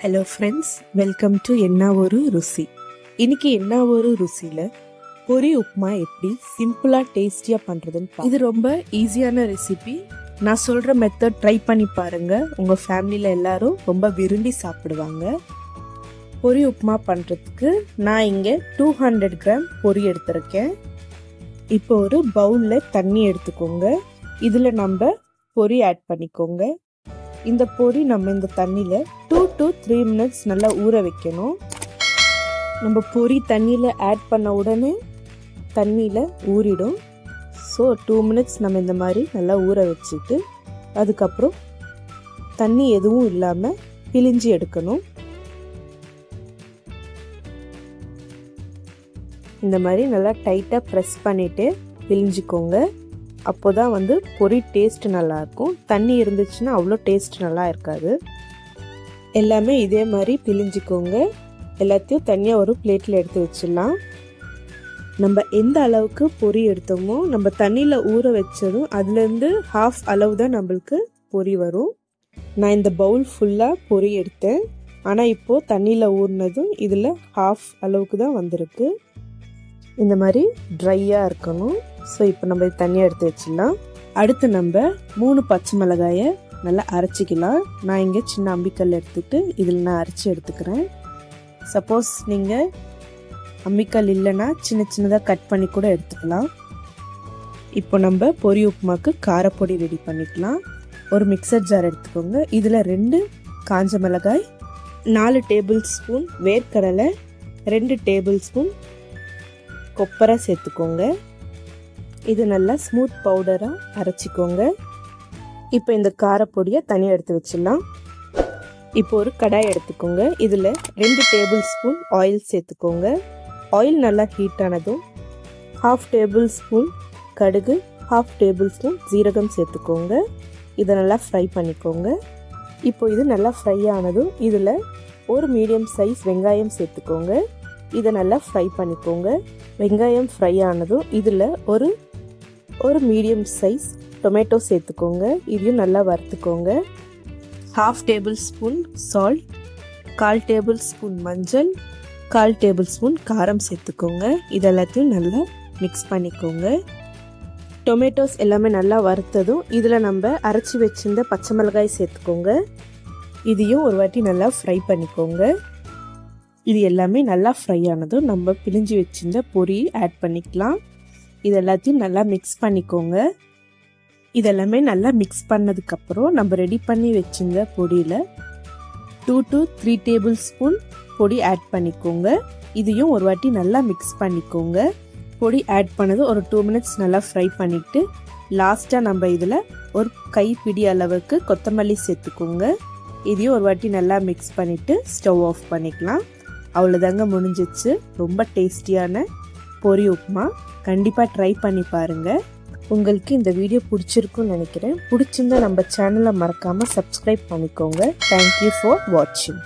Hello friends, welcome to என்ன ஒரு ருசி. இன்னைக்கு என்ன ஒரு ருசியில் பொரி உப்புமா எப்படி சிம்பிளாக டேஸ்டியாக பண்ணுறதுன்னு இது ரொம்ப ஈஸியான ரெசிபி. நான் சொல்கிற மெத்தட் ட்ரை பண்ணி பாருங்கள். உங்கள் ஃபேமிலியில் எல்லாரும் ரொம்ப விரும்பி சாப்பிடுவாங்க. பொரி உப்புமா பண்ணுறதுக்கு நான் இங்கே 200 கிராம் பொரி எடுத்திருக்கேன். இப்போ ஒரு பவுலில் தண்ணி எடுத்துக்கோங்க. இதில் நம்ம பொரி ஆட் பண்ணிக்கோங்க. இந்த பொரி நம்ம இந்த தண்ணியில் 2 to 3 minutes நல்லா ஊற வைக்கணும். நம்ம பொரி தண்ணியில் ஆட் பண்ண உடனே தண்ணியில் ஊறிடும். ஸோ 2 minutes நம்ம இந்த மாதிரி நல்லா ஊற வச்சுட்டு அதுக்கப்புறம் தண்ணி எதுவும் இல்லாமல் பிழிஞ்சு எடுக்கணும். இந்த மாதிரி நல்லா டைட்டாக ப்ரெஸ் பண்ணிவிட்டு பிழிஞ்சிக்கோங்க. அப்போ தான் பொரி டேஸ்ட் நல்லாயிருக்கும். தண்ணி இருந்துச்சுன்னா அவ்வளோ டேஸ்ட் நல்லா இருக்காது. எல்லாமே இதே மாதிரி பிழிஞ்சிக்கோங்க. எல்லாத்தையும் தனியாக ஒரு பிளேட்டில் எடுத்து வச்சிடலாம். நம்ம எந்த அளவுக்கு பொரி எடுத்தோமோ நம்ம தண்ணியில் ஊற வச்சதும் அதுலேருந்து ½ அளவு தான் நம்மளுக்கு பொரி வரும். நான் இந்த பவுல் ஃபுல்லாக பொரி எடுத்தேன். ஆனால் இப்போது தண்ணியில் ஊறினதும் இதில் ½ அளவுக்கு தான் வந்திருக்கு. இந்த மாதிரி ட்ரையாக இருக்கணும். ஸோ இப்போ நம்ம தண்ணியாக எடுத்து வச்சிடலாம். அடுத்து நம்ம 3 பச்சை மிளகாயை நல்லா அரைச்சிக்கலாம். நான் இங்கே சின்ன அம்மிக்கல் எடுத்துகிட்டு இதில் நான் அரைச்சி எடுத்துக்கிறேன். சப்போஸ் நீங்கள் அம்மிக்கல் இல்லைன்னா சின்ன சின்னதாக கட் பண்ணி கூட எடுத்துக்கலாம். இப்போ நம்ம பொரி உப்புமாக்கு காரப்பொடி ரெடி பண்ணிக்கலாம். ஒரு மிக்சர் ஜார் எடுத்துக்கோங்க. இதில் 2 காஞ்ச மிளகாய், 4 டேபிள் ஸ்பூன் வேர்க்கடலை, 2 டேபிள் ஸ்பூன் கொப்பரை சேர்த்துக்கோங்க. இது நல்லா ஸ்மூத் பவுடராக அரைச்சிக்கோங்க. இப்போ இந்த காரப்பொடியை தனியாக எடுத்து வச்சிடலாம். இப்போ ஒரு கடாய் எடுத்துக்கோங்க. இதில் 2 டேபிள் ஸ்பூன் ஆயில் சேர்த்துக்கோங்க. ஆயில் நல்லா ஹீட் ஆனதும் ½ டேபிள் ஸ்பூன் கடுகு, ½ டேபிள் ஸ்பூன் ஜீரகம் சேர்த்துக்கோங்க. இதை நல்லா ஃப்ரை பண்ணிக்கோங்க. இப்போ இது நல்லா ஃப்ரை ஆனதும் இதில் ஒரு மீடியம் சைஸ் வெங்காயம் சேர்த்துக்கோங்க. இதை நல்லா ஃப்ரை பண்ணிக்கோங்க. வெங்காயம் ஃப்ரை ஆனதும் இதில் ஒரு மீடியம் சைஸ் டொமேட்டோ சேர்த்துக்கோங்க. இதையும் நல்லா வறுத்துக்கோங்க. ½ table spoon salt, 1/4 table spoon மஞ்சள், 1/4 டேபிள் ஸ்பூன் காரம் சேர்த்துக்கோங்க. இது எல்லாத்தையும் நல்லா மிக்ஸ் பண்ணிக்கோங்க. டொமேட்டோஸ் எல்லாமே நல்லா வறுத்ததும் இதில் நம்ம அரைச்சி வச்சிருந்த பச்சை மிளகாய் சேர்த்துக்கோங்க. இதையும் ஒரு வாட்டி நல்லா ஃப்ரை பண்ணிக்கோங்க. இது எல்லாமே நல்லா ஃப்ரை ஆனதும் நம்ம பிழிஞ்சு வச்சிருந்த பொரி ஆட் பண்ணிக்கலாம். இது எல்லாத்தையும் நல்லா மிக்ஸ் பண்ணிக்கோங்க. இதெல்லாமே நல்லா மிக்ஸ் பண்ணதுக்கப்புறம் நம்ம ரெடி பண்ணி வச்சிருந்த பொடியில் 2 to 3 டேபிள் ஸ்பூன் பொடி ஆட் பண்ணிக்கோங்க. இதையும் ஒரு வாட்டி நல்லா மிக்ஸ் பண்ணிக்கோங்க. பொடி ஆட் பண்ணது ஒரு 2 minutes நல்லா ஃப்ரை பண்ணிவிட்டு லாஸ்ட்டாக நம்ம இதில் ஒரு கைப்பிடி அளவுக்கு கொத்தமல்லி சேர்த்துக்கோங்க. இதையும் ஒரு வாட்டி நல்லா மிக்ஸ் பண்ணிவிட்டு ஸ்டவ் ஆஃப் பண்ணிக்கலாம். அவ்வளோதாங்க, முடிஞ்சிச்சு. ரொம்ப டேஸ்டியான பொரி உப்புமா. கண்டிப்பாக ட்ரை பண்ணி பாருங்கள். உங்களுக்கு இந்த வீடியோ பிடிச்சிருக்குன்னு நினைக்கிறேன். பிடிச்சிருந்தா நம்ம சேனலை மறக்காமல் சப்ஸ்கிரைப் பண்ணிக்கோங்க. தேங்க்யூ ஃபார் வாட்சிங்.